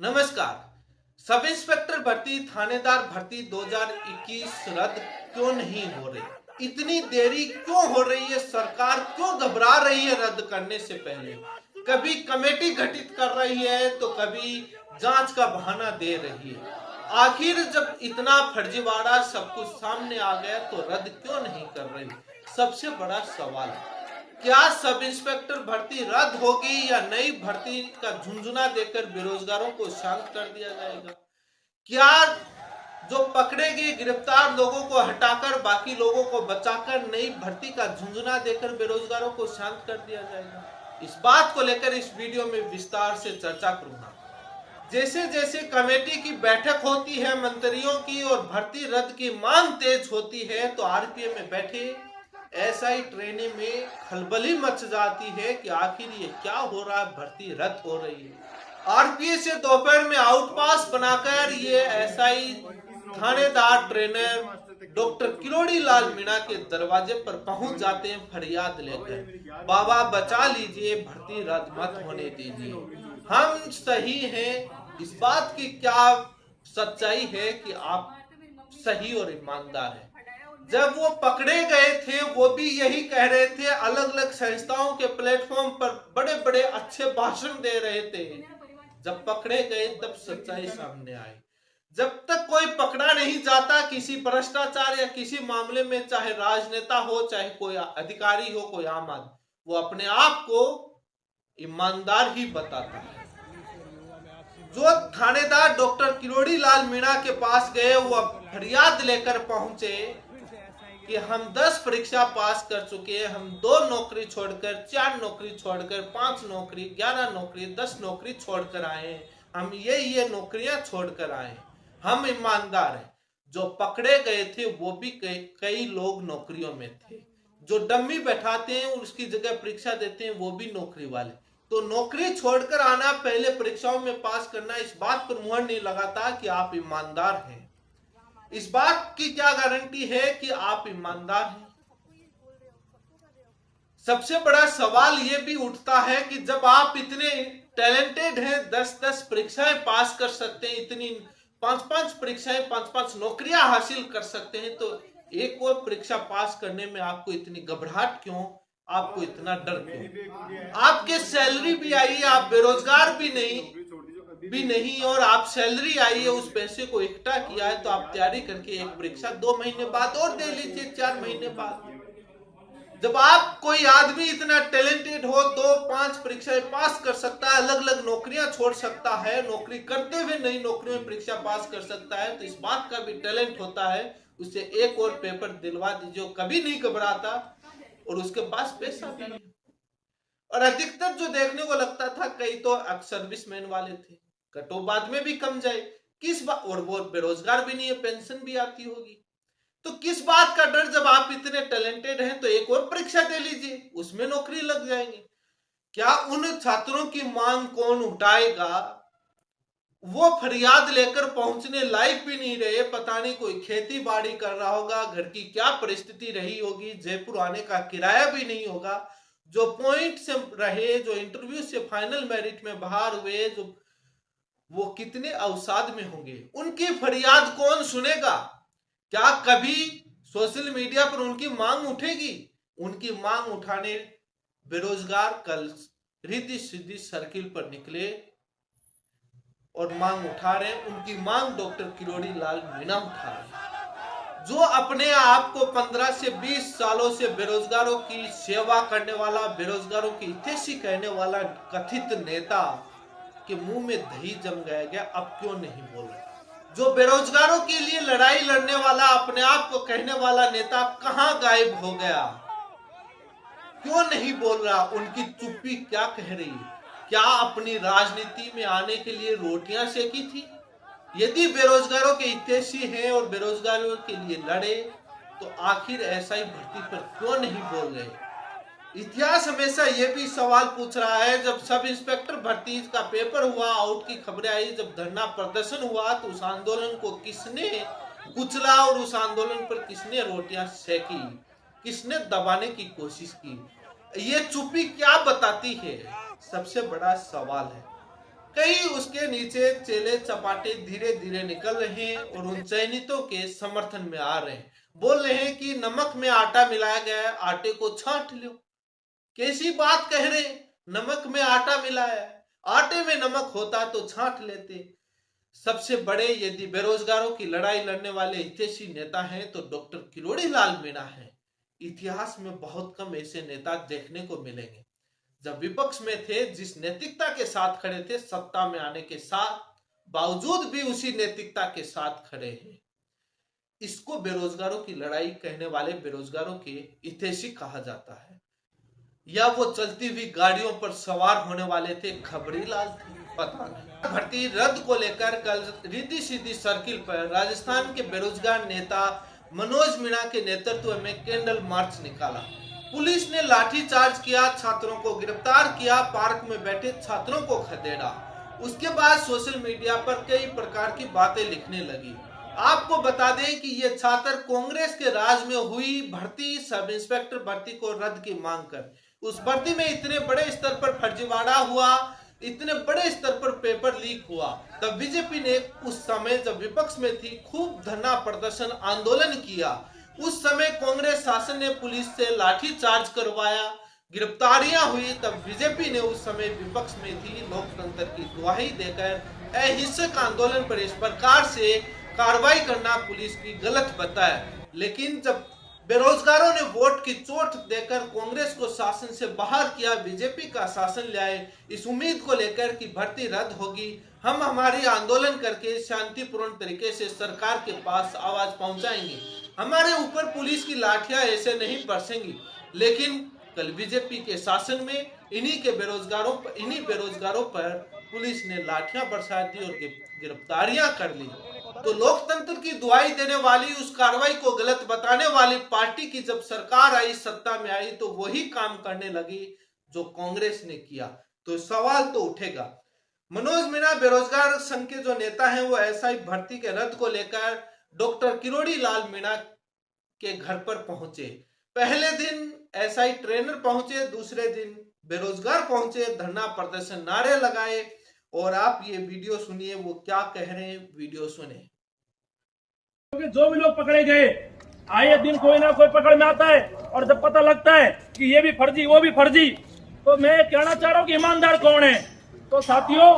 नमस्कार। सब इंस्पेक्टर भर्ती, थानेदार भर्ती 2021 रद्द क्यों नहीं हो रही? इतनी देरी क्यों हो रही है? सरकार क्यों घबरा रही है रद्द करने से पहले? कभी कमेटी गठित कर रही है तो कभी जांच का बहाना दे रही है। आखिर जब इतना फर्जीवाड़ा सब कुछ सामने आ गया तो रद्द क्यों नहीं कर रही? सबसे बड़ा सवाल है। क्या सब इंस्पेक्टर भर्ती रद्द होगी या नई भर्ती का झुंझुना देकर बेरोजगारों को शांत कर दिया जाएगा? क्या जो पकड़े गए गिरफ्तार लोगों को हटाकर बाकी लोगों को बचाकर नई भर्ती का झुंझुना देकर बेरोजगारों को शांत कर दिया जाएगा? इस बात को लेकर इस वीडियो में विस्तार से चर्चा करूंगा। जैसे जैसे कमेटी की बैठक होती है मंत्रियों की और भर्ती रद्द की मांग तेज होती है तो आरपीएफ में बैठे एसआई ट्रेनी में खलबली मच जाती है कि आखिर ये क्या हो रहा है, भर्ती रद्द हो रही है। आरपीएफ से दोपहर में आउटपास बनाकर ये एसआई थानेदार ट्रेनर डॉक्टर किरोड़ी लाल मीणा के दरवाजे पर पहुंच जाते हैं फरियाद लेकर, बाबा बचा लीजिए, भर्ती रद्द मत होने दीजिए, हम सही हैं। इस बात की क्या सच्चाई है कि आप सही और ईमानदार हैं? जब वो पकड़े गए थे वो भी यही कह रहे थे, अलग अलग संस्थाओं के प्लेटफॉर्म पर बड़े बड़े अच्छे भाषण दे रहे थे। जब पकड़े गए तब सच्चाई सामने आई। जब तक कोई पकड़ा नहीं जाता किसी भ्रष्टाचार या किसी मामले में, चाहे राजनेता हो चाहे कोई अधिकारी हो कोई आम आदमी, वो अपने आप को ईमानदार ही बताता है। जो थानेदार डॉक्टर किरोड़ी लाल मीणा के पास गए वो फरियाद लेकर पहुंचे कि हम 10 परीक्षा पास कर चुके हैं, हम 2 नौकरी छोड़कर, 4 नौकरी छोड़कर, 5 नौकरी, 11 नौकरी, 10 नौकरी छोड़कर आए हैं, हम ये नौकरियां छोड़कर आए हैं, हम ईमानदार हैं। जो पकड़े गए थे वो भी कई लोग नौकरियों में थे। जो डम्मी बैठाते हैं उसकी जगह परीक्षा देते हैं वो भी नौकरी वाले। तो नौकरी छोड़कर आना, पहले परीक्षाओं में पास करना, इस बात पर मुहर नहीं लगाता कि आप ईमानदार हैं। इस बात की क्या गारंटी है कि आप ईमानदार हैं? सबसे बड़ा सवाल यह भी उठता है कि जब आप इतने टैलेंटेड हैं, 10-10 परीक्षाएं पास कर सकते हैं, इतनी 5-5 परीक्षाएं, 5-5 नौकरियां हासिल कर सकते हैं, तो एक और परीक्षा पास करने में आपको इतनी घबराहट क्यों? आपको इतना डर क्यों? आपके सैलरी भी आई है, आप बेरोजगार भी नहीं और आप सैलरी आई है, उस पैसे को इकट्ठा किया है, तो आप तैयारी करके एक परीक्षा 2 महीने बाद और दे लीजिए, 4 महीने बाद। जब आप कोई आदमी इतना टैलेंटेड हो, 2-5 परीक्षाएं पास कर सकता है, अलग अलग नौकरियां छोड़ सकता है, नौकरी करते हुए नई नौकरियों में परीक्षा पास कर सकता है, तो इस बात का भी टैलेंट होता है, उसे एक और पेपर दिलवा दीजिए, कभी नहीं घबराता और उसके पास पैसा भी नहीं। और अधिकतर जो देखने को लगता था, कई तो सर्विसमैन वाले थे, कटो बाद में भी कम जाए, किस बात, और वो बेरोजगार भी नहीं है, पेंशन भी आती होगी, तो किस बात का डर? जब आप इतने टैलेंटेड हैं तो एक और परीक्षा दे लीजिए, उसमें नौकरी लग जाएंगे। क्या उन छात्रों की मांग कौन उठाएगा? वो फरियाद लेकर पहुंचने लायक भी नहीं रहे, पता नहीं कोई खेती बाड़ी कर रहा होगा, घर की क्या परिस्थिति रही होगी, जयपुर आने का किराया भी नहीं होगा। जो पॉइंट से रहे, जो इंटरव्यू से फाइनल मेरिट में बाहर हुए, जो वो कितने अवसाद में होंगे, उनकी फरियाद कौन सुनेगा? क्या कभी सोशल मीडिया पर उनकी मांग उठेगी? उनकी मांग उठाने बेरोजगार कल रिद्धि सिद्धि सर्किल पर निकले और मांग उठा रहे हैं। उनकी मांग डॉक्टर किरोड़ी लाल मीणा उठा रहे हैं, जो अपने आप को 15 से 20 सालों से बेरोजगारों की सेवा करने वाला, बेरोजगारों की हितैषी कहने वाला कथित नेता के मुंह में दही जम गया, अब क्यों नहीं बोल रहे? जो बेरोजगारों के लिए लड़ाई लड़ने वाला, अपने आप को कहने वाला नेता कहां गायब हो गया? क्यों नहीं बोल रहा? उनकी चुप्पी क्या कह रही है? क्या अपनी राजनीति में आने के लिए रोटियां सेकी थी? यदि बेरोजगारों के हितैषी हैं और बेरोजगारों के लिए लड़े तो आखिर ऐसा ही भर्ती पर क्यों नहीं बोल रहे? इतिहास हमेशा ये भी सवाल पूछ रहा है, जब सब इंस्पेक्टर भर्ती का पेपर हुआ, आउट की खबरें आई, जब धरना प्रदर्शन हुआ तो उस आंदोलन को किसने कुचला और उस आंदोलन पर किसने रोटियां सेकी, किसने दबाने की कोशिश की? ये चुप्पी क्या बताती है? सबसे बड़ा सवाल है। कई उसके नीचे चेले चपाटे धीरे धीरे निकल रहे हैं और उन चयनितों के समर्थन में आ रहे हैं। बोल रहे हैं कि नमक में आटा मिलाया गया है, आटे को छांट लो। कैसी बात कह रहे, नमक में आटा मिलाया है, आटे में नमक होता तो छांट लेते। सबसे बड़े यदि बेरोजगारों की लड़ाई लड़ने वाले हितैषी नेता हैं तो डॉक्टर किरोड़ी लाल मीणा हैं। इतिहास में बहुत कम ऐसे नेता देखने को मिलेंगे। जब विपक्ष में थे, जिस नैतिकता के साथ खड़े थे, सत्ता में आने के साथ बावजूद भी उसी नैतिकता के साथ खड़े हैं। इसको बेरोजगारों की लड़ाई कहने वाले बेरोजगारों के हितैषी कहा जाता है। या वो चलती हुई गाड़ियों पर सवार होने वाले थे, खबरी लाल थे, पता नहीं। भर्ती रद्द को लेकर कल रिद्धि सिद्धि सर्किल पर राजस्थान के बेरोजगार नेता मनोज मीणा के नेतृत्व में कैंडल मार्च निकाला। पुलिस ने लाठीचार्ज किया, छात्रों को गिरफ्तार किया, पार्क में बैठे छात्रों को खदेड़ा। उसके बाद सोशल मीडिया पर कई प्रकार की बातें लिखने लगी। आपको बता दें कि ये छात्र कांग्रेस के राज में हुई भर्ती, सब इंस्पेक्टर भर्ती को रद्द की मांग कर, उस भर्ती में इतने बड़े स्तर पर फर्जीवाड़ा हुआ, इतने बड़े स्तर पर पेपर लीक हुआ, तब बीजेपी ने उस समय जब विपक्ष में थी खूब धरना प्रदर्शन आंदोलन किया। उस समय कांग्रेस शासन ने पुलिस से लाठीचार्ज करवाया, गिरफ्तारियां हुई, तब बीजेपी ने उस समय विपक्ष में थी लोकतंत्र की दुहाई देकर अहिंसक आंदोलन पर इस प्रकार से कार्रवाई करना पुलिस की गलत बताया। लेकिन जब बेरोजगारों ने वोट की चोट देकर कांग्रेस को शासन से बाहर किया, बीजेपी का शासन लाए इस उम्मीद को लेकर कि भर्ती रद्द होगी, हम हमारी आंदोलन करके शांतिपूर्ण तरीके से सरकार के पास आवाज पहुंचाएंगे, हमारे ऊपर पुलिस की लाठियां ऐसे नहीं बरसेंगी। लेकिन कल बीजेपी के शासन में इन्हीं बेरोजगारों पर पुलिस ने लाठियां बरसा दी और गिरफ्तारियां कर ली। तो लोकतंत्र की दुहाई देने वाली, उस कार्रवाई को गलत बताने वाली पार्टी की जब सरकार आई, सत्ता में आई, तो वही काम करने लगी जो कांग्रेस ने किया। तो सवाल तो उठेगा। मनोज मीणा बेरोजगार संघ के जो नेता हैं वो एसआई भर्ती के रद्द को लेकर डॉक्टर किरोड़ी लाल मीणा के घर पर पहुंचे। पहले दिन एसआई ट्रेनर पहुंचे, दूसरे दिन बेरोजगार पहुंचे, धरना प्रदर्शन, नारे लगाए। और आप ये वीडियो सुनिए, वो क्या कह रहे हैं, वीडियो सुने। जो भी लोग पकड़े गए, आए दिन कोई ना कोई पकड़ में आता है, और जब पता लगता है कि ये भी फर्जी वो भी फर्जी, तो मैं कहना चाह रहा हूँ कि ईमानदार कौन है। तो साथियों,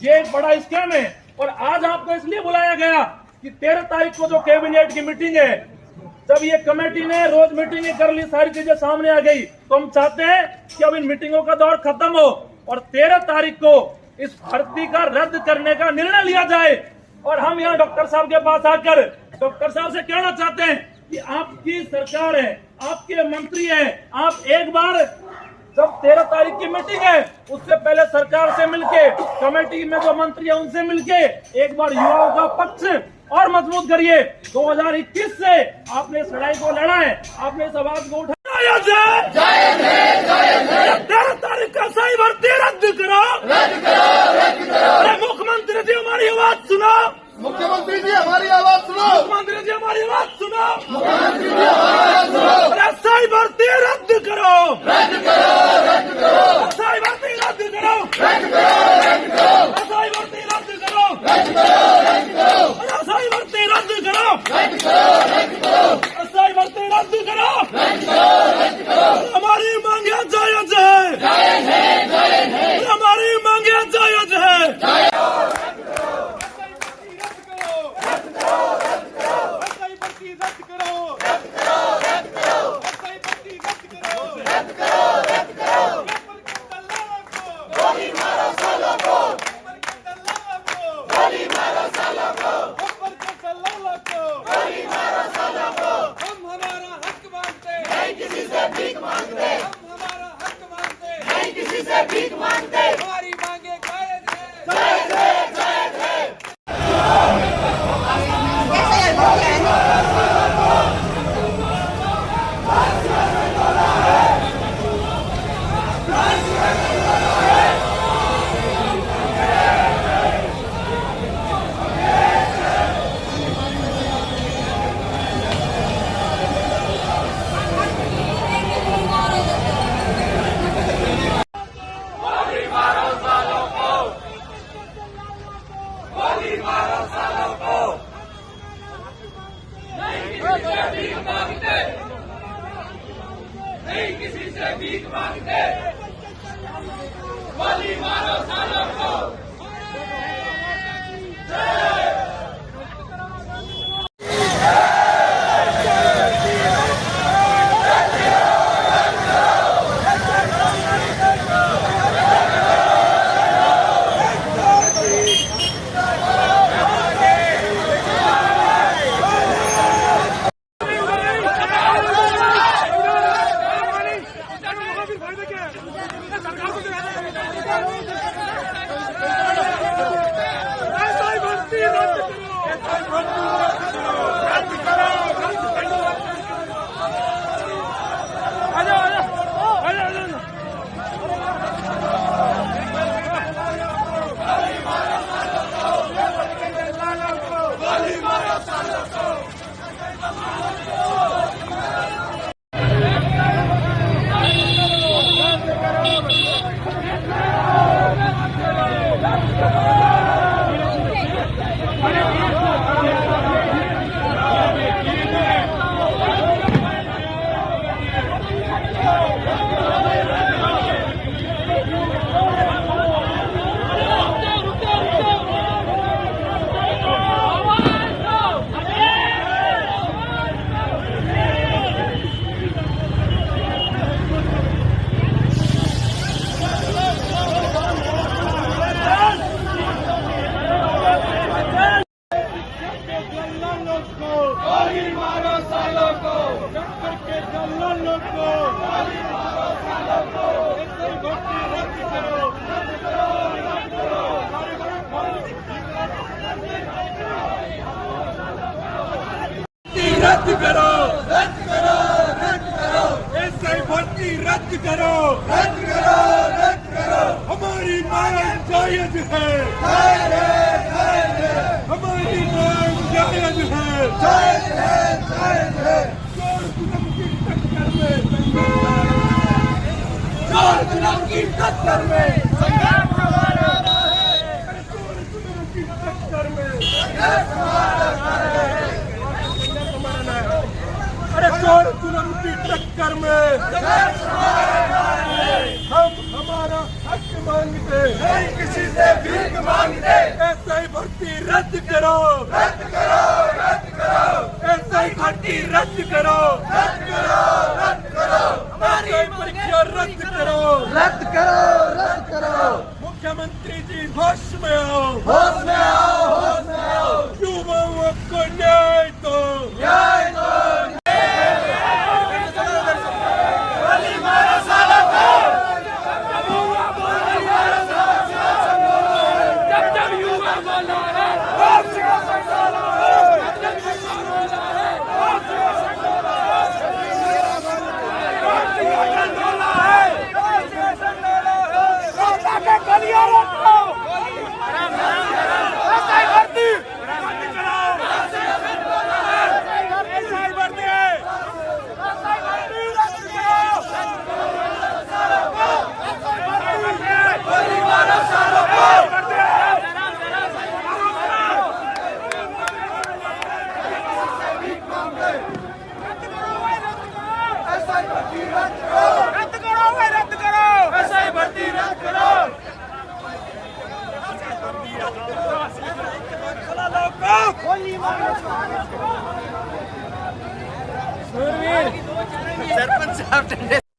ये एक बड़ा स्कैम है। और आज आपको इसलिए बुलाया गया कि 13 तारीख को जो कैबिनेट की मीटिंग है, जब ये कमेटी ने रोज मीटिंगें कर ली, सारी चीजें सामने आ गई, तो हम चाहते हैं कि अब इन मीटिंगों का दौर खत्म हो और 13 तारीख को इस भर्ती का रद्द करने का निर्णय लिया जाए। और हम यहाँ डॉक्टर साहब के पास आकर डॉक्टर साहब से कहना चाहते हैं कि आपकी सरकार है, आपके मंत्री हैं, आप एक बार जब 13 तारीख की मीटिंग है उससे पहले सरकार से मिलके, कमेटी में जो मंत्री है उनसे मिलके एक बार युवाओं का पक्ष और मजबूत करिए। 2021 से आपने इस लड़ाई को लड़ा है, आपने इस आवाज को उठाया। 13 तारीख का सही भर्ती रद्द करो, रद्द करो, रद्द करो। अरे मुख्यमंत्री जी हमारी आवाज सुनो, मुख्यमंत्री जी हमारी आवाज सुनो, मुख्यमंत्री जी हमारी आवाज सुनो, मुख्यमंत्री जी हमारी आवाज सुनो। अरे सही भर्ती रद्द करो, रद्द करो, रद्द करो। सही भर्ती रद्द करो, रद्द करो, रद्द करो। सही भर्ती रद्द करो, रद्द करो, रद्द करो। सही भर्ती रद्द करो, रद्द करो, रद्द करो। सही भर्ती रद्द करो, रद्द करो, रद्द करो। हमारी मांगे जायज है, जायज है, जायज है। हमारी मांगे जायज है। नहीं किसी से भीख मांगते, गोली मारो सालों को। रद्द करो, रद्द करो, रद्द करो, एसआई भर्ती रद्द करो, रद्द करो, रद्द करो। हमारी मांग जायज है, हमारी मांग जायज है, जायज है, जायज है। चोर जुल्म की टक्कर में संघर्ष हमारा है, चोर जुल्म की टक्कर में संघर्ष हमारा है। अरे चोर जुल्म की टक्कर में हम हमारा हक मांगते, नहीं किसी से भीख मांगते। एसआई भर्ती रद्द करो, रद्द करो, रद्द करो, एसआई भर्ती रद्द करो, रद्द करो, रद्द करो, हमारी परीक्षा रद्द करो, रद्द करो, रद्द करो। मुख्यमंत्री जी होश में आओ, होश में आओ, होश में आओ। युवाओं को न्याय दो, न्याय दो।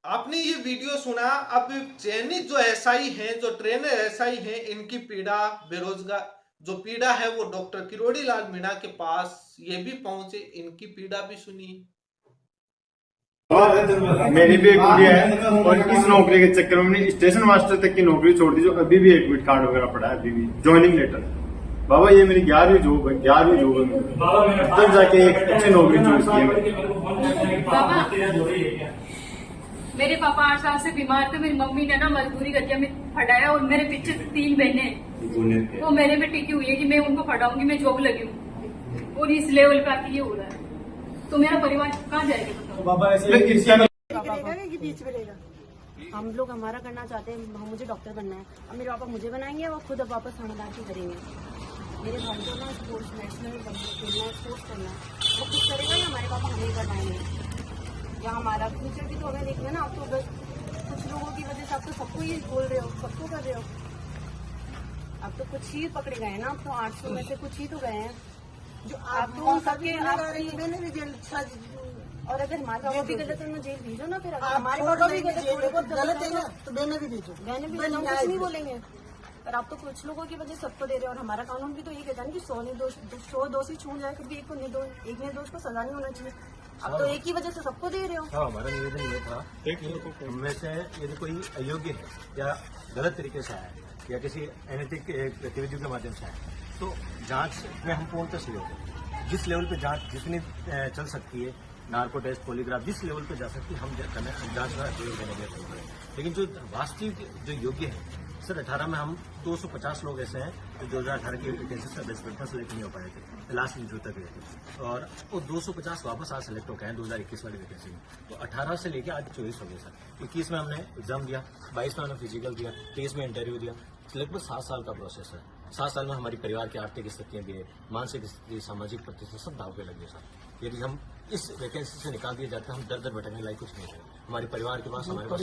आपने ये वीडियो सुना। अब चयनित जो एसआई हैं, जो ट्रेनर एसआई हैं, इनकी पीड़ा, बेरोजगार जो पीड़ा है वो डॉक्टर किरोड़ी लाल मीणा के पास ये भी पहुंचे, इनकी पीड़ा भी सुनी। मेरी भी एक गुड़िया है और इस नौकरी के चक्कर में मैंने स्टेशन मास्टर तक की नौकरी छोड़ दी, जो अभी भी एडमिट कार्ड वगैरह पड़ा है, अभी भी ज्वाइनिंग लेटर। बाबा ये मेरी 11वीं जॉब है, 11वीं जॉब है मेरी, तब जाके एक अच्छी नौकरी चूज की है। बाबा मेरे पापा 8 साल से बीमार थे, मेरी मम्मी ने ना मजदूरी करके हमें पढ़ाया और मेरे पीछे 3 बहनें वो मेरे पे टिकी हुई है कि मैं उनको पढ़ाऊंगी, मैं जॉब लगी हूँ और इस लेवल पे आके ये हो रहा है, तो मेरा परिवार कहाँ जाएगा? बाबा ऐसे बीच में रहेगा। हम लोग हमारा करना चाहते हैं, मुझे डॉक्टर बनना है, अब मेरे पापा मुझे बनाएंगे, वो खुद अब वापस हम लाके करेंगे। मेरे भाई को ना स्पोर्ट्स नेशनल खेलना है, स्पोर्ट्स करना है, वो कुछ करेगा या हमारे पापा हमें करवाएंगे, या हमारा फ्यूचर भी तो हमें देखना है ना। आप तो बस कुछ लोगों की वजह से आप तो सबको ये बोल रहे हो, सबको कर रहे हो। अब तो कुछ ही पकड़े गए हैं ना, अब तो 800 में से कुछ ही तो गए हैं जो आप तो सबके मैंने भी जेल। और अगर हमारे पापा भी गलत है ना, जेल भेजो ना। फिर हमारे पापा भी गलत है ना तो बहने भी भेजो, बहने भी भेजो, कुछ नहीं बोलेंगे। पर आप तो कुछ लोगों की वजह सबको दे रहे हो। और हमारा कानून भी तो ये कहता है कि 100 दोषी छूट जाए फिर भी एक निर्दोष को सजा नहीं होना चाहिए। अब तो एक ही वजह से सबको दे रहे हो। हाँ, हमारा निवेदन ये था कि उनमें से यदि कोई अयोग्य है या गलत तरीके से आया है या किसी अनैतिक गतिविधियों के माध्यम से आया है तो जांच में हम पूर्णतः सहयोग हैं। जिस लेवल पे जांच जितनी चल सकती है, नार्को टेस्ट, पॉलीग्राफ, जिस लेवल पे जा सकती है हम जांच का सहयोग देने के लिए हैं। लेकिन जो वास्तविक जो योग्य है सर, 18 में हम 250 लोग ऐसे हैं जो 2018 के वैकेंसी से बेस्ट में सेलेक्ट नहीं हो पाए थे, लास्ट इंटरव्यू तक गए थे, और वो 250 वापस आज सेलेक्ट हो गए हैं 2021 वाली वैकेंसी में। तो 18 से लेकर आज 24 हो गए सर। 21 में हमने एग्जाम दिया, 22 में हमने फिजिकल दिया, 23 में इंटरव्यू दिया। लगभग 7 साल का प्रोसेस है। 7 साल में हमारी परिवार की आर्थिक स्थितियां भी है, मानसिक स्थिति, सामाजिक प्रतिष्ठा सब दाव पे लगे सर। यदि हम इस वैकेंसी से निकाल दिए जाते हैं, हम दर भटकने लायक कुछ नहीं है हमारे परिवार के पास, हमारे पास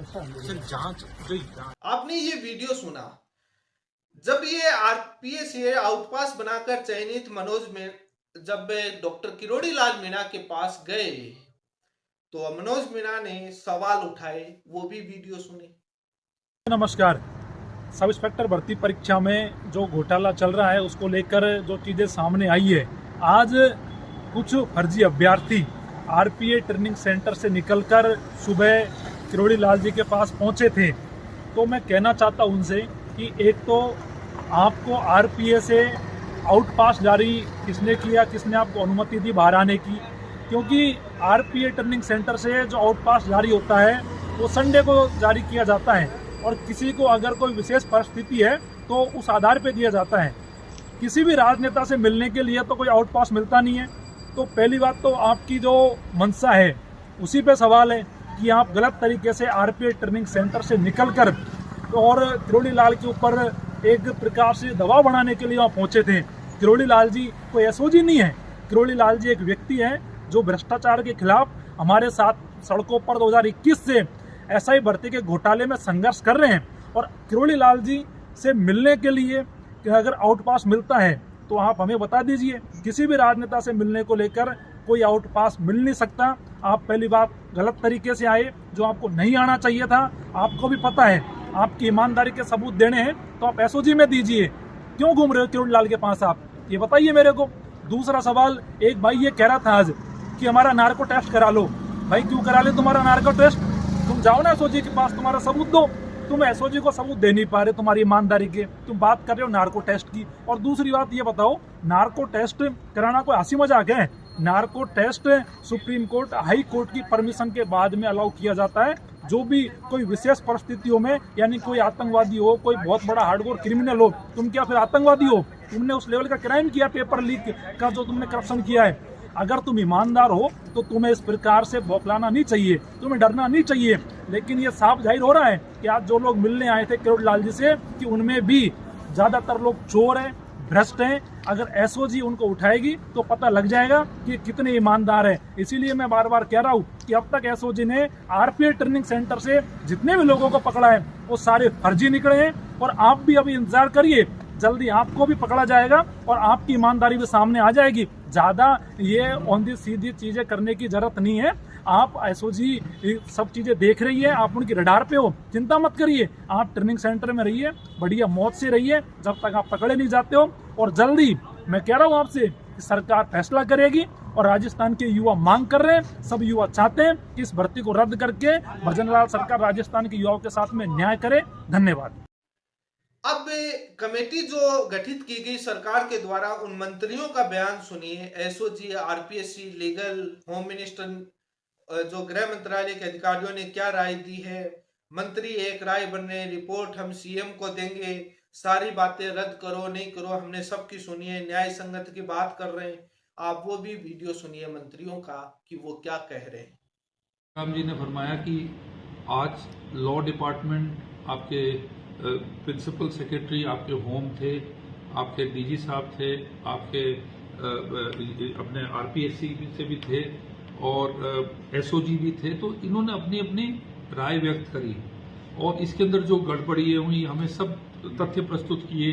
सर। जांच जो आपने ये वीडियो सुना, जब ये आरपीएस ये आउटपास बनाकर चयनित मनोज में जब डॉक्टर किरोड़ी लाल मीणा के पास गए तो मनोज मीणा ने सवाल उठाए, वो भी वीडियो सुने। नमस्कार। सब इंस्पेक्टर भर्ती परीक्षा में जो घोटाला चल रहा है उसको लेकर जो चीज़ें सामने आई है, आज कुछ फर्जी अभ्यर्थी आरपीए ट्रेनिंग सेंटर से निकलकर सुबह किरोड़ी लाल जी के पास पहुंचे थे। तो मैं कहना चाहता हूं उनसे कि एक तो आपको आरपीए से आउट पास जारी किसने किया, किसने आपको अनुमति दी बाहर आने की? क्योंकि आरपीए ट्रेनिंग सेंटर से जो आउट पास जारी होता है वो संडे को जारी किया जाता है, और किसी को अगर कोई विशेष परिस्थिति है तो उस आधार पर दिया जाता है। किसी भी राजनेता से मिलने के लिए तो कोई आउट पास मिलता नहीं है। तो पहली बात तो आपकी जो मंशा है उसी पे सवाल है कि आप गलत तरीके से आरपीए ट्रेनिंग सेंटर से निकलकर और किरोड़ी लाल के ऊपर एक प्रकार से दबाव बनाने के लिए वहाँ पहुंचे थे। किरोड़ी लाल जी कोई एसओजी नहीं है। किरोड़ी लाल जी एक व्यक्ति है जो भ्रष्टाचार के खिलाफ हमारे साथ सड़कों पर 2021 से एसआई भर्ती के घोटाले में संघर्ष कर रहे हैं। और किरोड़ी लाल जी से मिलने के लिए अगर आउट पास मिलता है तो आप हमें बता दीजिए। किसी भी राजनेता से मिलने को लेकर कोई आउट पास मिल नहीं सकता। आप पहली बात गलत तरीके से आए, जो आपको नहीं आना चाहिए था। आपको भी पता है, आपकी ईमानदारी के सबूत देने हैं तो आप एसओजी में दीजिए। क्यों घूम रहे हो किरोड़ी लाल के पास आप, ये बताइए मेरे को। दूसरा सवाल, एक भाई ये कह रहा था आज कि हमारा नार्को टेस्ट करा लो। भाई क्यों करा ले तुम्हारा नार्को टेस्ट? तुम जाओ ना एसओजी के पास, तुम्हारा सबूत दो। तुम एसओजी को सबूत दे नहीं पा रहे तुम्हारी ईमानदारी के, तुम बात कर रहे हो नार्को टेस्ट की। और दूसरी बात ये बताओ, नार्को टेस्ट कराना कोई हंसी मजाक है? Narco test supreme court, high court की परमिशन के बाद में अलाउ किया जाता है। जो भी कोई विशेष परिस्थितियों में, यानी कोई आतंकवादी हो, कोई बहुत बड़ा हार्डकोर क्रिमिनल हो, तुम क्या फिर आतंकवादी हो? तुमने उस लेवल का क्राइम किया, पेपर लीक का जो तुमने करप्शन किया है। अगर तुम ईमानदार हो तो तुम्हें इस प्रकार से बौखलाना नहीं चाहिए, तुम्हें डरना नहीं चाहिए। लेकिन ये साफ जाहिर हो रहा है कि आज जो लोग मिलने आए थे किरोड़ी लाल जी से, कि उनमें भी ज्यादातर लोग चोर हैं, भ्रष्ट हैं। अगर एसओजी उनको उठाएगी तो पता लग जाएगा कि कितने ईमानदार है। इसीलिए मैं बार बार कह रहा हूँ कि अब तक एसओजी ने आरपीए ट्रेनिंग सेंटर से जितने भी लोगों को पकड़ा है वो सारे फर्जी निकले हैं। और आप भी अभी इंतजार करिए, जल्दी आपको भी पकड़ा जाएगा और आपकी ईमानदारी भी सामने आ जाएगी। ज्यादा ये औंधी सीधी चीजें करने की जरूरत नहीं है। आप एसओजी सब चीजें देख रही है, आप उनकी रडार पे हो, चिंता मत करिए। आप ट्रेनिंग सेंटर में रहिए, बढ़िया मौत से रहिए जब तक आप पकड़े नहीं जाते हो। और जल्दी मैं कह रहा हूँ आपसे कि सरकार फैसला करेगी और राजस्थान के युवा मांग कर रहे हैं, सब युवा चाहते हैं कि इस भर्ती को रद्द करके भजनलाल सरकार राजस्थान के युवाओं के साथ में न्याय करे। धन्यवाद। अब कमेटी जो गठित की गई सरकार के द्वारा, उन मंत्रियों का बयान सुनिए। SOG, RPSC, legal, home minister, जो गृह मंत्रालय के अधिकारियों ने क्या राय दी है। मंत्री एक राय बन रहे, रिपोर्ट हम सीएम को देंगे, सारी बातें रद्द करो नहीं करो, हमने सबकी सुनिए, न्याय संगत की बात कर रहे हैं। आप वो भी वीडियो सुनिए मंत्रियों का कि वो क्या कह रहे हैं। राम जी ने फरमाया कि आज लॉ डिपार्टमेंट, आपके प्रिंसिपल सेक्रेटरी, आपके होम थे, आपके डीजी साहब थे, आपके अपने आरपीएससी से भी थे और एसओजी भी थे। तो इन्होंने अपनी अपनी राय व्यक्त करी और इसके अंदर जो गड़बड़ियाँ हुई हमें सब तथ्य प्रस्तुत किए।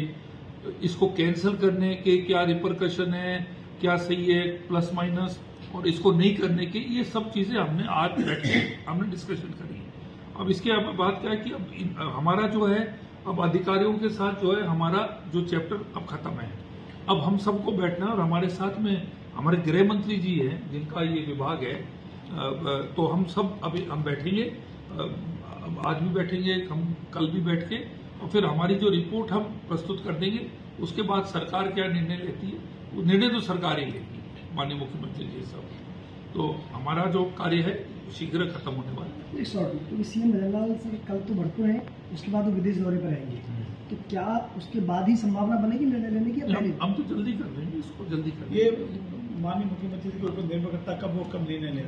इसको कैंसिल करने के क्या रिपरकशन है, क्या सही है, प्लस माइनस, और इसको नहीं करने के, ये सब चीजें हमने आज बैठ के हमने डिस्कशन करी। अब इसके बाद क्या है कि अब हमारा जो है, अब अधिकारियों के साथ जो है हमारा जो चैप्टर अब खत्म है। अब हम सबको बैठना है और हमारे साथ में हमारे गृह मंत्री जी हैं जिनका ये विभाग है, तो हम सब अभी हम बैठेंगे, आज भी बैठेंगे, हम कल भी बैठ के, और फिर हमारी जो रिपोर्ट हम प्रस्तुत कर देंगे। उसके बाद सरकार क्या निर्णय लेती है, वो निर्णय तो सरकार ही लेगी, माननीय मुख्यमंत्री जी सब। तो हमारा जो कार्य है शीघ्र खत्म होने वाला है। एक शॉर्ट में, क्योंकि सीएम नरेंद्र सर कल तो भरपूर हैं, उसके बाद वो विदेश दौरे पर आएंगे, तो क्या उसके बाद ही संभावना बनेगी निर्णय लेने की? हम तो जल्दी कर देंगे, इसको जल्दी कर ये माननीय मुख्यमंत्री के ऊपर निर्भर करता कब वो कब निर्णय ले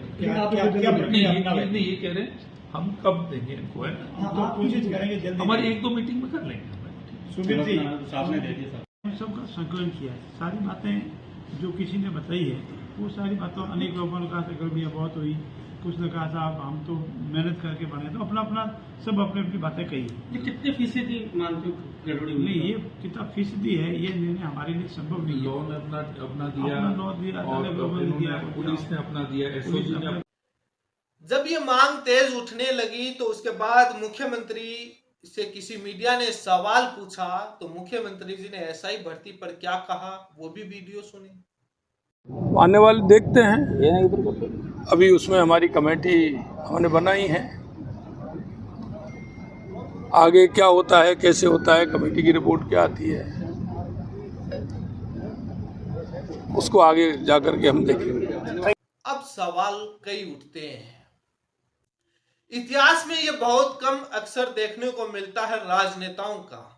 नहीं, ये कह रहे हैं हम कब देंगे इनको, है ना, कोशिश करेंगे जल्दी। हमारी 1-2 मीटिंग में कर लेंगे। सुमित जी साहब ने दे दिया, सबका संकलन किया है, सारी बातें जो किसी ने बताई है वो सारी बातों, अनेक लोगों ने कहा था गड़बड़ियाँ बहुत हुई, कुछ ने कहा साहब हम तो मेहनत करके बने, तो अपना अपना सब अपनी अपनी बातें कही। ये कितने फीसदी मानते हो गड़बड़ी हुई? नहीं, ये कितना फीसदी है ये निर्णय हमारे लिए संभव नहीं है। लॉ ने अपना दिया, पुलिस ने अपना दिया, एसओजी ने। जब ये मांग तेज उठने लगी तो उसके बाद मुख्यमंत्री से किसी मीडिया ने सवाल पूछा तो मुख्यमंत्री जी ने एसआई भर्ती पर क्या कहा, वो भी वीडियो सुनी। आने वाले देखते हैं, अभी उसमें हमारी कमेटी हमने बनाई है, आगे क्या होता है, कैसे होता है, कमेटी की रिपोर्ट क्या आती है, उसको आगे जाकर के हम देखेंगे। अब सवाल कई उठते हैं। इतिहास में ये बहुत कम अक्सर देखने को मिलता है, राजनेताओं का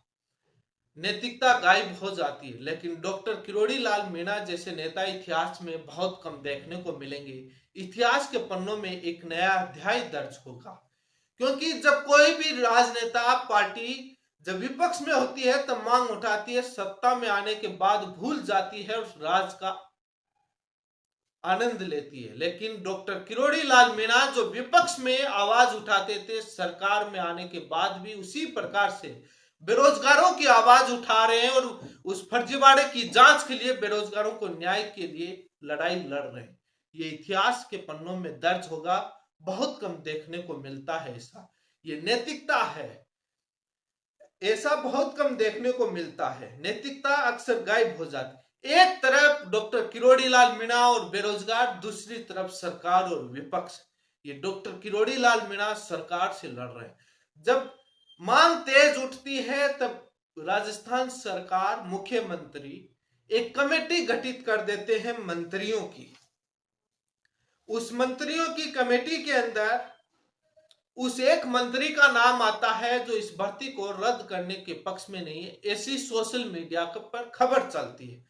नैतिकता गायब हो जाती है, लेकिन डॉक्टर किरोड़ी लाल मीणा जैसे नेता इतिहास में बहुत कम देखने को मिलेंगे। इतिहास के पन्नों में एक नया अध्याय दर्ज होगा, क्योंकि जब कोई भी राजनेता पार्टी जब विपक्ष में होती है तब मांग उठाती है, सत्ता में आने के बाद भूल जाती है और राज का आनंद लेती है। लेकिन डॉक्टर किरोड़ी लाल मीणा जो विपक्ष में आवाज उठाते थे, सरकार में आने के बाद भी उसी प्रकार से बेरोजगारों की आवाज उठा रहे हैं और उस फर्जीवाड़े की जांच के लिए, बेरोजगारों को न्याय के लिए लड़ाई लड़ रहे हैं। ये इतिहास के पन्नों में दर्ज होगा, बहुत कम देखने को मिलता है ऐसा। ये नैतिकता है, ऐसा बहुत कम देखने को मिलता है। नैतिकता अक्सर गायब हो जाती है। एक तरफ डॉक्टर किरोड़ी लाल मीणा और बेरोजगार, दूसरी तरफ सरकार और विपक्ष। ये डॉक्टर किरोड़ी लाल मीणा सरकार से लड़ रहे हैं। जब मांग तेज उठती है तब राजस्थान सरकार, मुख्यमंत्री एक कमेटी गठित कर देते हैं मंत्रियों की। उस मंत्रियों की कमेटी के अंदर उस एक मंत्री का नाम आता है जो इस भर्ती को रद्द करने के पक्ष में नहीं है, ऐसी सोशल मीडिया पर खबर चलती है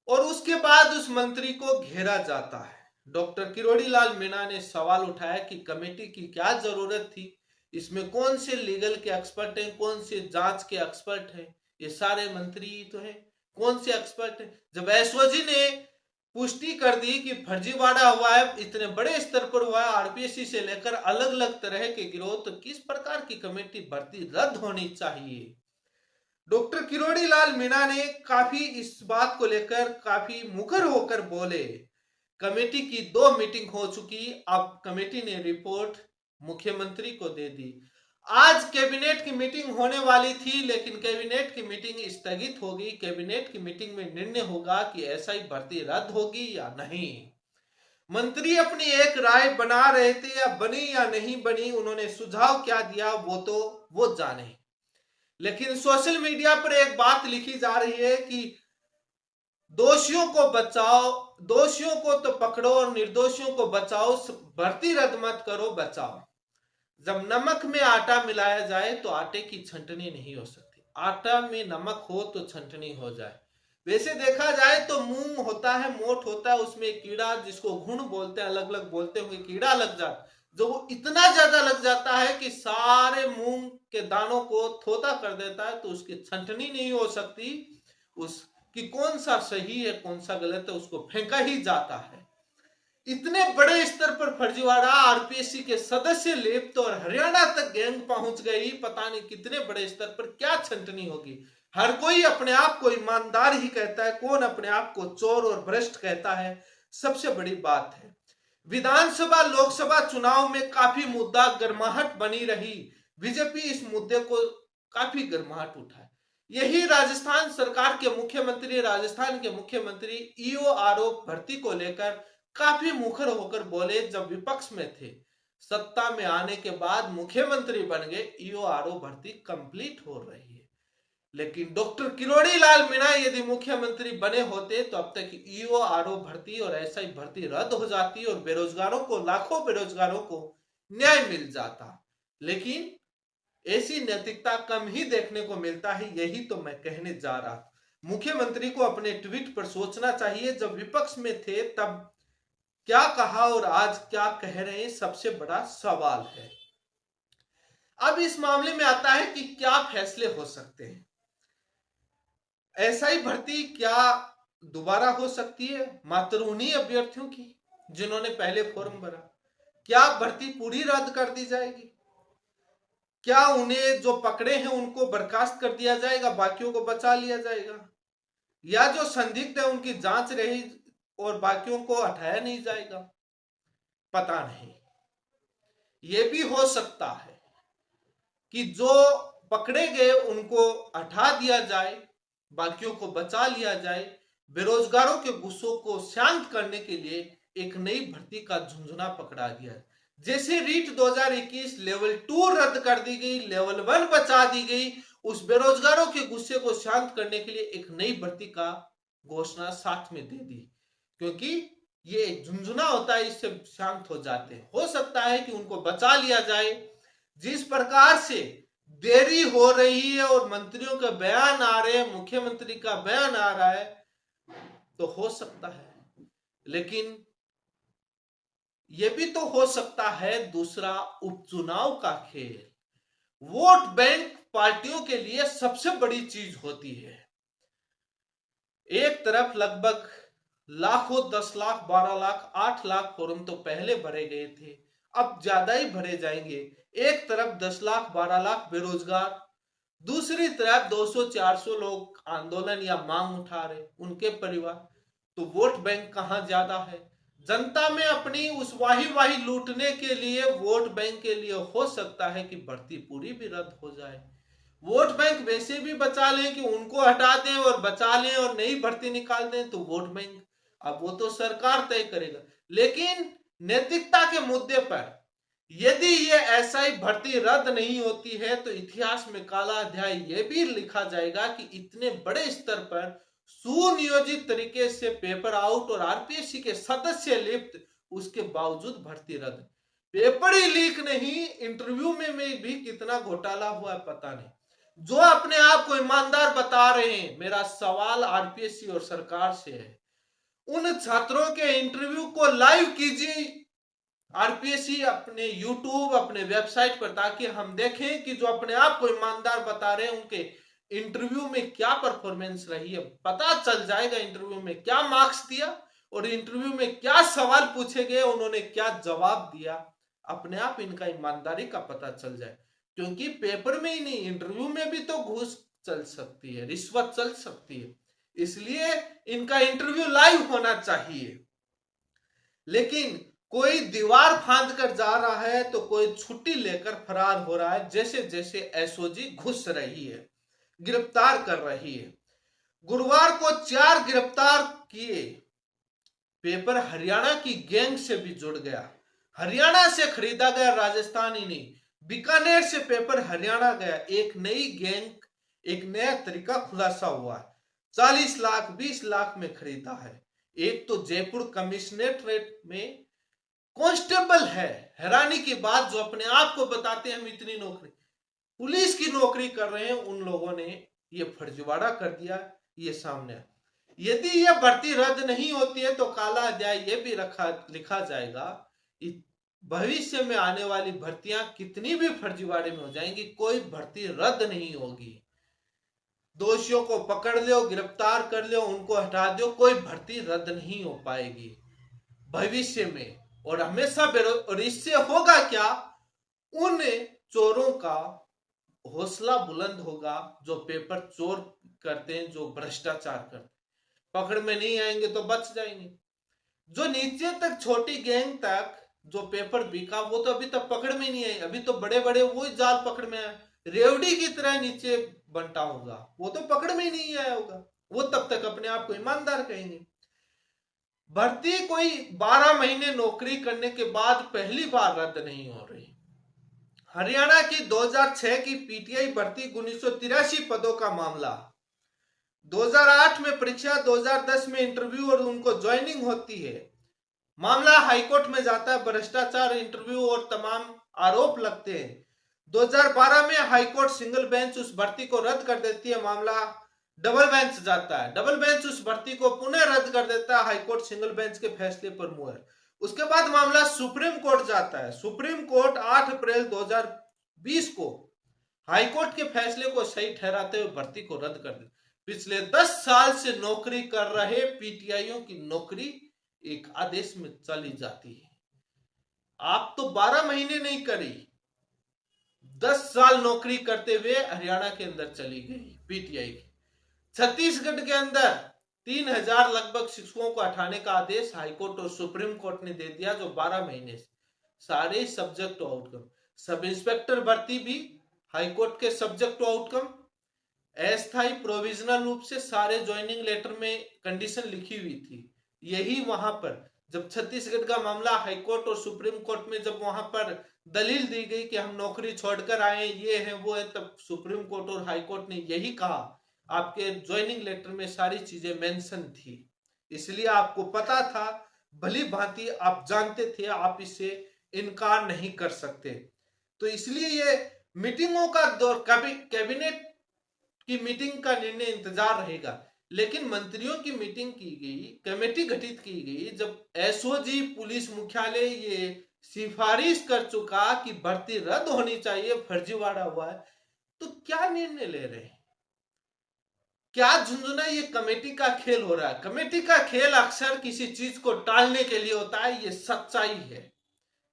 और उसके बाद उस मंत्री को घेरा जाता है। डॉक्टर किरोड़ी लाल मीणा ने सवाल उठाया कि कमेटी की क्या जरूरत थी, इसमें कौन से लीगल के एक्सपर्ट हैं, कौन से जांच के एक्सपर्ट हैं, ये सारे मंत्री तो हैं, कौन से एक्सपर्ट हैं। जब एसओजी ने पुष्टि कर दी कि फर्जीवाड़ा हुआ है, इतने बड़े स्तर पर हुआ है, आरपीएससी से लेकर अलग अलग तरह के गिरोह, तो किस प्रकार की कमेटी भर्ती रद्द होनी चाहिए। डॉक्टर किरोड़ी लाल मीणा ने काफी इस बात को लेकर काफी मुखर होकर बोले। कमेटी की 2 मीटिंग हो चुकी, अब कमेटी ने रिपोर्ट मुख्यमंत्री को दे दी। आज कैबिनेट की मीटिंग होने वाली थी, लेकिन कैबिनेट की मीटिंग स्थगित हो गई। कैबिनेट की मीटिंग में निर्णय होगा कि एसआई भर्ती रद्द होगी या नहीं। मंत्री अपनी एक राय बना रहे थे, या बनी या नहीं बनी, उन्होंने सुझाव क्या दिया वो तो वो जाने। लेकिन सोशल मीडिया पर एक बात लिखी जा रही है कि दोषियों को बचाओ, दोषियों को तो पकड़ो और निर्दोषियों को बचाओ, भर्ती रद्द मत करो, बचाओ। जब नमक में आटा मिलाया जाए तो आटे की छंटनी नहीं हो सकती, आटा में नमक हो तो छंटनी हो जाए। वैसे देखा जाए तो मूंग होता है, मोठ होता है, उसमें कीड़ा जिसको घुन बोलते हैं, अलग अलग बोलते हुए कीड़ा लग जाता, जो वो इतना ज्यादा लग जाता है कि सारे मूंग के दानों को थोथा कर देता है, तो उसकी छंटनी नहीं हो सकती, उस कि कौन सा सही है कौन सा गलत है उसको फेंका ही जाता है। इतने बड़े स्तर पर फर्जीवाड़ा, आरपीएससी के सदस्य लिप्त और हरियाणा तक गैंग पहुंच गई। पता नहीं कितने बड़े स्तर पर क्या छंटनी होगी। हर कोई अपने आप को ईमानदार ही कहता है, कौन अपने आप को चोर और भ्रष्ट कहता है, सबसे बड़ी बात है। विधानसभा लोकसभा चुनाव में काफी मुद्दा गर्माहट बनी रही। बीजेपी इस मुद्दे को काफी गर्माहट उठाए। यही राजस्थान सरकार के मुख्यमंत्री, राजस्थान के मुख्यमंत्री ईओ आरोप भर्ती को लेकर काफी मुखर होकर बोले जब विपक्ष में थे। सत्ता में आने के बाद मुख्यमंत्री बन गए, ईओ आरोप भर्ती कंप्लीट हो रही है। लेकिन डॉक्टर किरोड़ी लाल मीणा यदि मुख्यमंत्री बने होते तो अब तक ईओ आरोप भर्ती और एसआई भर्ती रद्द हो जाती और बेरोजगारों को, लाखों बेरोजगारों को न्याय मिल जाता। लेकिन ऐसी नैतिकता कम ही देखने को मिलता है। यही तो मैं कहने जा रहा था। मुख्यमंत्री को अपने ट्वीट पर सोचना चाहिए, जब विपक्ष में थे तब क्या कहा और आज क्या कह रहे हैं, सबसे बड़ा सवाल है। अब इस मामले में आता है कि क्या फैसले हो सकते हैं। एसआई भर्ती क्या दोबारा हो सकती है मात्र उन्हीं अभ्यर्थियों की जिन्होंने पहले फॉर्म भरा? क्या भर्ती पूरी रद्द कर दी जाएगी? क्या उन्हें जो पकड़े हैं उनको बर्खास्त कर दिया जाएगा, बाकियों को बचा लिया जाएगा? या जो संदिग्ध है उनकी जांच रही और बाकियों को हटाया नहीं जाएगा? पता नहीं। ये भी हो सकता है कि जो पकड़े गए उनको हटा दिया जाए, बाकियों को बचा लिया जाए। बेरोजगारों के गुस्सों को शांत करने के लिए एक नई भर्ती का झुंझुना पकड़ा दिया। जैसे रीट 2021 लेवल 2 रद्द कर दी गई, लेवल 1 बचा दी गई, उस बेरोजगारों के गुस्से को शांत करने के लिए एक नई भर्ती का घोषणा साथ में दे दी, क्योंकि ये झुंझुना होता है, इससे शांत हो जाते हैं। हो सकता है कि उनको बचा लिया जाए। जिस प्रकार से देरी हो रही है और मंत्रियों के बयान आ रहे हैं, मुख्यमंत्री का बयान आ रहा है, तो हो सकता है। लेकिन यह भी तो हो सकता है दूसरा उपचुनाव का खेल। वोट बैंक पार्टियों के लिए सबसे बड़ी चीज होती है। एक तरफ लगभग लाखों, 10 लाख, 12 लाख, 8 लाख फॉर्म तो पहले भरे गए थे, अब ज्यादा ही भरे जाएंगे। एक तरफ 10 लाख, 12 लाख बेरोजगार, दूसरी तरफ 200-400 लोग आंदोलन या मांग उठा रहे, उनके परिवार। तो वोट बैंक कहां ज्यादा है? जनता में अपनी उस वाही लूटने के लिए, वोट बैंक के लिए हो सकता है कि भर्ती पूरी भी रद्द हो जाए। वोट बैंक वैसे भी बचा लें कि उनको हटा दें और बचा लें और नई भर्ती निकाल दें, तो वोट बैंक अब वो तो सरकार तय करेगा। लेकिन नैतिकता के मुद्दे पर यदि ये एसआई भर्ती रद्द नहीं होती है तो इतिहास में काला अध्याय ये भी लिखा जाएगा कि इतने बड़े स्तर पर सुनियोजित तरीके से पेपर आउट और आरपीएससी के सदस्य लिप्त, उसके बावजूद भर्ती रद्द। पेपर ही लीक नहीं, इंटरव्यू में भी कितना घोटाला हुआ है पता नहीं। जो अपने आप को ईमानदार बता रहे हैं, मेरा सवाल आरपीएससी और सरकार से है, उन छात्रों के इंटरव्यू को लाइव कीजिए आरपीएससी अपने यूट्यूब, अपने वेबसाइट पर, ताकि हम देखें कि जो अपने आप को ईमानदार बता रहे हैं उनके इंटरव्यू में क्या परफॉर्मेंस रही है। पता चल जाएगा इंटरव्यू में क्या मार्क्स दिया और इंटरव्यू में क्या सवाल पूछे गए, उन्होंने क्या जवाब दिया। अपने आप इनका ईमानदारी का पता चल जाए, क्योंकि पेपर में ही नहीं, इंटरव्यू में भी तो घूस चल सकती है, रिश्वत चल सकती है। इसलिए इनका इंटरव्यू लाइव होना चाहिए। लेकिन कोई दीवार फांद कर जा रहा है तो कोई छुट्टी लेकर फरार हो रहा है, जैसे जैसे एसओजी घुस रही है, गिरफ्तार कर रही है। गुरुवार को 4 गिरफ्तार किए। पेपर हरियाणा की गैंग से भी जुड़ गया। हरियाणा से खरीदा गया, राजस्थान ही नहीं, बीकानेर से पेपर हरियाणा गया। एक नई गैंग, एक नया तरीका खुलासा हुआ है। 40 लाख, 20 लाख में खरीदा है। एक तो जयपुर कमिश्नरेट में कांस्टेबल है, हैरानी की बात, जो अपने आप को बताते हैं हम इतनी नौकरी, पुलिस की नौकरी कर रहे हैं, उन लोगों ने ये फर्जीवाड़ा कर दिया। ये सामने, यदि ये भर्ती रद्द नहीं होती है तो काला अध्याय ये भी लिखा जाएगा, भविष्य में आने वाली भर्तियां कितनी भी फर्जीवाड़े में हो जाएंगी, कोई भर्ती रद्द नहीं होगी। दोषियों को पकड़ लो, गिरफ्तार कर लो, उनको हटा दो, कोई भर्ती रद्द नहीं हो पाएगी भविष्य में। और हमेशा और इससे होगा क्या, उन चोरों का हौसला बुलंद होगा जो पेपर चोर करते हैं, जो भ्रष्टाचार करते हैं। पकड़ में नहीं आएंगे तो बच जाएंगे। जो नीचे तक छोटी गैंग तक जो पेपर बिका वो तो अभी तक पकड़ में नहीं आए। अभी तो बड़े बड़े वो जाल पकड़ में आए, रेवड़ी की तरह नीचे बंटा होगा, वो तो पकड़ में ही नहीं आया होगा। वो तब तक अपने आप को ईमानदार कहेंगे। भर्ती कोई 12 महीने नौकरी करने के बाद पहली बार रद्द नहीं हो रही। हरियाणा की 2006 की पीटीआई भर्ती 1983 पदों का मामला, 2008 में परीक्षा, 2010 में इंटरव्यू और उनको ज्वाइनिंग होती है। मामला हाईकोर्ट में जाता है, भ्रष्टाचार, इंटरव्यू और तमाम आरोप लगते हैं। 2012 में हाईकोर्ट सिंगल बेंच उस भर्ती को रद्द कर देती है। मामला डबल बेंच जाता है, डबल बेंच उस भर्ती को पुनः रद्द कर देता है हाईकोर्ट सिंगल बेंच के फैसले पर मुहर। उसके बाद मामला सुप्रीम कोर्ट जाता है। सुप्रीम कोर्ट 8 अप्रैल 2020 को हाईकोर्ट के फैसले को सही ठहराते हुए भर्ती को रद्द कर देता। पिछले 10 साल से नौकरी कर रहे पीटीआईओं की नौकरी एक आदेश में चली जाती है। आप तो 12 महीने नहीं करी, 10 साल नौकरी करते हुए हरियाणा के अंदर चली गई पीटीआई की। छत्तीसगढ़ के अंदर 3000 लगभग शिक्षकों को हटाने का आदेश हाईकोर्ट और सुप्रीम कोर्ट ने दे दिया, जो 12 महीने से सारे सब्जेक्ट टू आउटकम। सब इंस्पेक्टर भर्ती भी हाईकोर्ट के सब्जेक्ट टू आउटकम, अस्थायी प्रोविजनल रूप से सारे ज्वाइनिंग लेटर में कंडीशन लिखी हुई थी। यही वहां पर जब छत्तीसगढ़ का मामला हाईकोर्ट और सुप्रीम कोर्ट में जब वहां पर दलील दी गई कि हम नौकरी छोड़कर आए, ये है वो है, तब सुप्रीम कोर्ट और हाईकोर्ट ने यही कहा आपके ज्वाइनिंग लेटर में सारी चीजें मेंशन थी, इसलिए आपको पता था, भली भांति आप जानते थे, आप इससे इनकार नहीं कर सकते। तो इसलिए ये मीटिंगों का दौर, कैबिनेट की मीटिंग का निर्णय इंतजार रहेगा। लेकिन मंत्रियों की मीटिंग की गई, कमेटी गठित की गई, जब एसओजी पुलिस मुख्यालय ये सिफारिश कर चुका कि भर्ती रद्द होनी चाहिए, फर्जीवाड़ा हुआ है, तो क्या निर्णय ले रहे हैं? क्या झुंझुना ये कमेटी का खेल हो रहा है? कमेटी का खेल अक्सर किसी चीज को टालने के लिए होता है, ये सच्चाई है।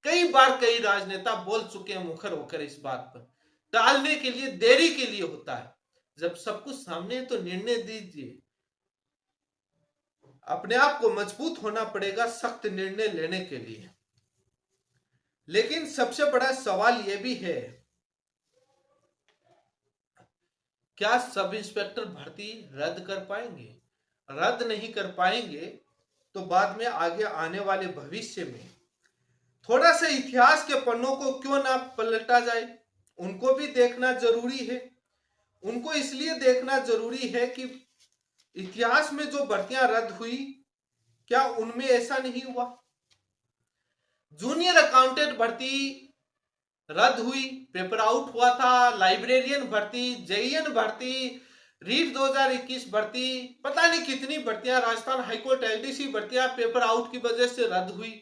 कई बार कई राजनेता बोल चुके हैं मुखर होकर इस बात पर, टालने के लिए, देरी के लिए होता है। जब सब कुछ सामने है तो निर्णय दीजिए। अपने आप को मजबूत होना पड़ेगा सख्त निर्णय लेने के लिए। लेकिन सबसे बड़ा सवाल यह भी है, क्या सब इंस्पेक्टर भर्ती रद्द कर पाएंगे? रद्द नहीं कर पाएंगे तो बाद में आगे आने वाले भविष्य में थोड़ा सा इतिहास के पन्नों को क्यों ना पलटा जाए, उनको भी देखना जरूरी है। उनको इसलिए देखना जरूरी है कि इतिहास में जो भर्तियां रद्द हुई, क्या उनमें ऐसा नहीं हुआ? जूनियर अकाउंटेंट भर्ती रद्द हुई, पेपर आउट हुआ था। लाइब्रेरियन भर्ती, जेईएन भर्ती, रीट 2021 भर्ती, पता नहीं कितनी भर्तियां, राजस्थान हाईकोर्ट एलडीसी भर्तियां पेपर आउट की वजह से रद्द हुई।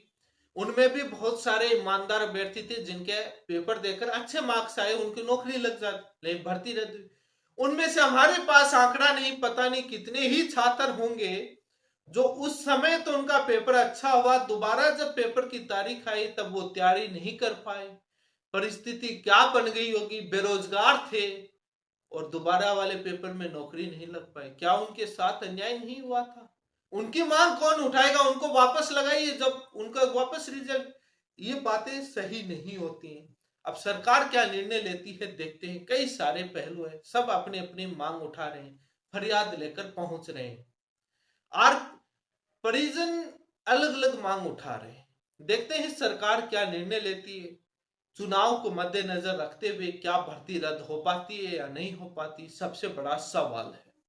उनमें भी बहुत सारे ईमानदार अभ्यर्थी थे जिनके पेपर देकर अच्छे मार्क्स आए, उनकी नौकरी लग जाती, लेकिन भर्ती रद्द हुई। उनमें से हमारे पास आंकड़ा नहीं, पता नहीं कितने ही छात्र होंगे जो उस समय तो उनका पेपर अच्छा हुआ, दोबारा जब पेपर की तारीख आई तब वो तैयारी नहीं कर पाए। परिस्थिति क्या बन गई होगी, बेरोजगार थे और दोबारा वाले पेपर में नौकरी नहीं लग पाई। क्या उनके साथ अन्याय नहीं हुआ था? उनकी मांग कौन उठाएगा? उनको वापस लगाइए जब उनका वापस रिजल्ट। ये बातें सही नहीं होती हैं। अब सरकार क्या निर्णय लेती है देखते हैं। कई सारे पहलू हैं, सब अपने अपनी मांग उठा रहे हैं, फरियाद लेकर पहुंच रहे हैं, और परिजन अलग अलग मांग उठा रहे हैं। देखते हैं सरकार क्या निर्णय लेती है। चुनाव को मद्देनजर रखते हुए क्या भर्ती रद्द हो पाती है या नहीं हो पाती, सबसे बड़ा सवाल है।